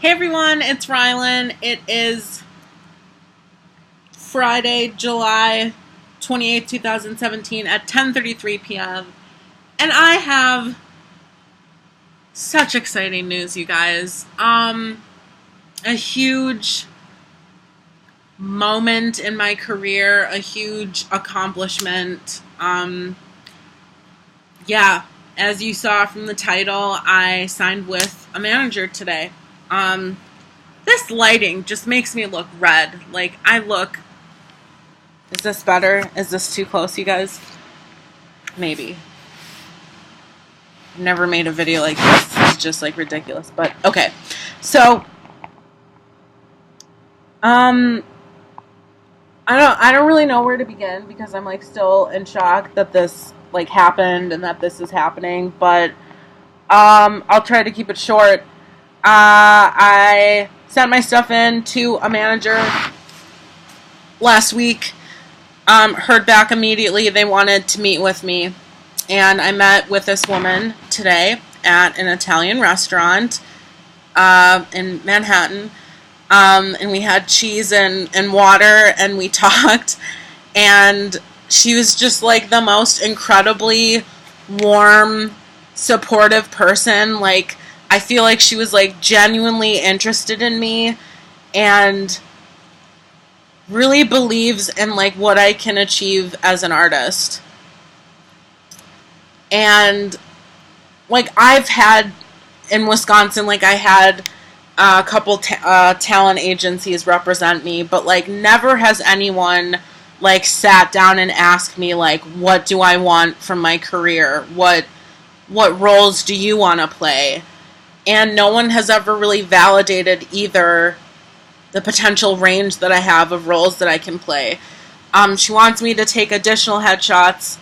Hey everyone, it's Rylan. It is Friday, July 28th, 2017 at 10:33 p.m. And I have such exciting news, you guys. A huge moment in my career, a huge accomplishment. Yeah, as you saw from the title, I signed with a manager today. This lighting just makes me look red. Like, is this better? Is this too close, you guys? Maybe. I've never made a video like this. This is just, like, ridiculous. But, okay. So, I don't really know where to begin because I'm, like, still in shock that this, like, happened and that this is happening. But, I'll try to keep it short. I sent my stuff in to a manager last week. Heard back immediately. They wanted to meet with me. And I met with this woman today at an Italian restaurant in Manhattan. And we had cheese and water, and we talked. And she was just like the most incredibly warm, supportive person. Like, I feel like she was like genuinely interested in me and really believes in like what I can achieve as an artist. And like I've had in Wisconsin, like I had a couple talent agencies represent me, but like never has anyone like sat down and asked me like, what do I want from my career? What roles do you want to play? And no one has ever really validated either the potential range that I have of roles that I can play. She wants me to take additional headshots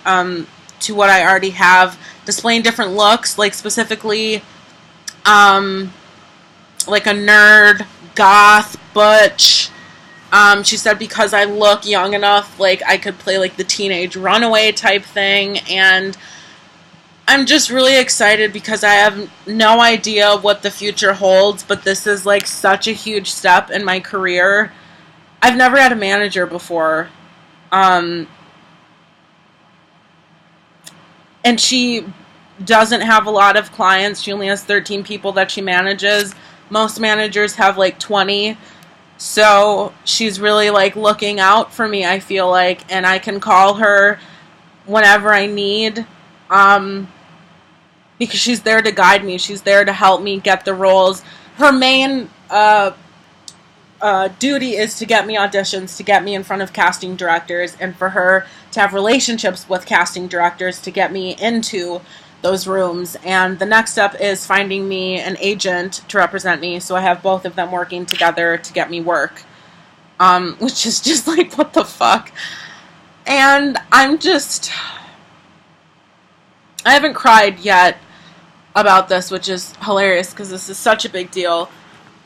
to what I already have, displaying different looks, like specifically like a nerd, goth, butch. She said because I look young enough, like I could play like the teenage runaway type thing, and I'm just really excited because I have no idea what the future holds, but this is like such a huge step in my career. I've never had a manager before. And she doesn't have a lot of clients. She only has 13 people that she manages. Most managers have like 20. So she's really like looking out for me, I feel like, and I can call her whenever I need. Because she's there to guide me. She's there to help me get the roles. Her main duty is to get me auditions, to get me in front of casting directors, and for her to have relationships with casting directors to get me into those rooms. And the next step is finding me an agent to represent me, so I have both of them working together to get me work. Which is just like, what the fuck? And I haven't cried yet about this, which is hilarious because this is such a big deal.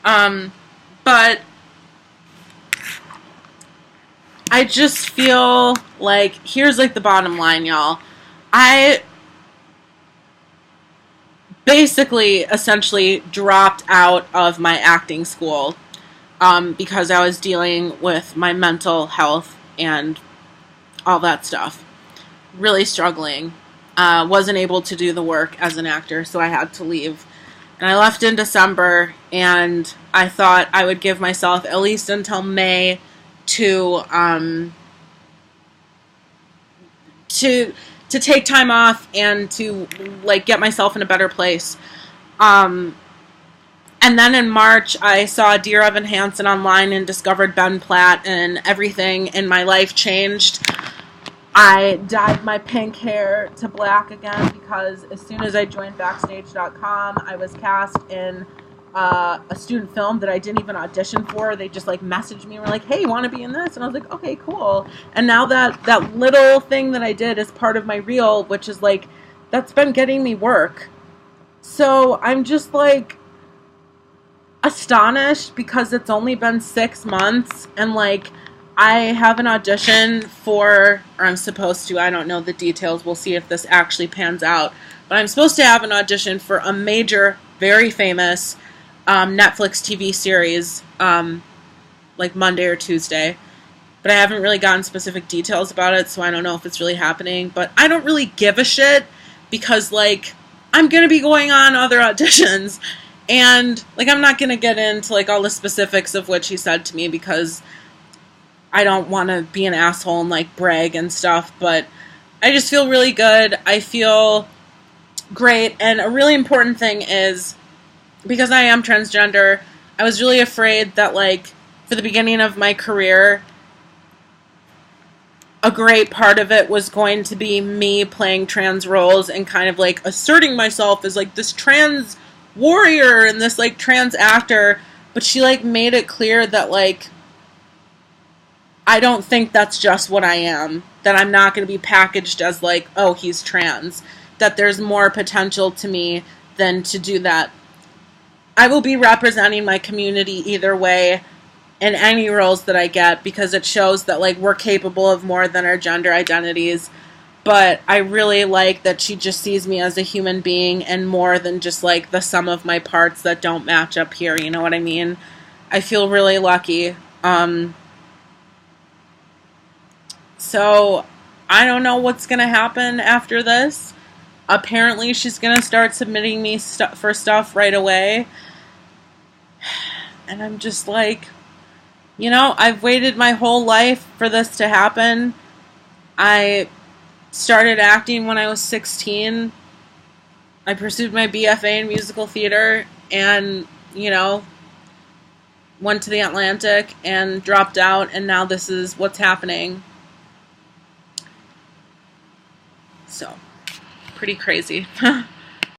But I just feel like, here's like the bottom line, y'all. I basically essentially dropped out of my acting school because I was dealing with my mental health and all that stuff. Really struggling. Wasn't able to do the work as an actor, so I had to leave. And I left in December, and I thought I would give myself at least until May to take time off and to like get myself in a better place. And then in March, I saw Dear Evan Hansen online and discovered Ben Platt, and everything in my life changed. I dyed my pink hair to black again because as soon as I joined Backstage.com, I was cast in a student film that I didn't even audition for. They just like messaged me and were like, hey, you want to be in this? And I was like, okay, cool. And now that little thing that I did is part of my reel, which is like, that's been getting me work. So I'm just like astonished because it's only been 6 months and like I have an audition for, or I'm supposed to, I don't know the details, we'll see if this actually pans out, but I'm supposed to have an audition for a major, very famous Netflix TV series, like Monday or Tuesday. But I haven't really gotten specific details about it, so I don't know if it's really happening. But I don't really give a shit because, like, I'm going to be going on other auditions. And, like, I'm not going to get into, like, all the specifics of what she said to me because I don't want to be an asshole and, like, brag and stuff. But I just feel really good. I feel great. And a really important thing is, because I am transgender, I was really afraid that, like, for the beginning of my career, a great part of it was going to be me playing trans roles and kind of, like, asserting myself as, like, this trans warrior and this, like, trans actor. But she, like, made it clear that, like, I don't think that's just what I am. That I'm not going to be packaged as, like, oh, he's trans. That there's more potential to me than to do that. I will be representing my community either way in any roles that I get because it shows that, like, we're capable of more than our gender identities. But I really like that she just sees me as a human being and more than just, like, the sum of my parts that don't match up here. You know what I mean? I feel really lucky. So I don't know what's going to happen after this. Apparently she's going to start submitting me for stuff right away. And I'm just like, you know, I've waited my whole life for this to happen. I started acting when I was 16. I pursued my BFA in musical theater and, you know, went to the Atlantic and dropped out, and now this is what's happening. So, pretty crazy.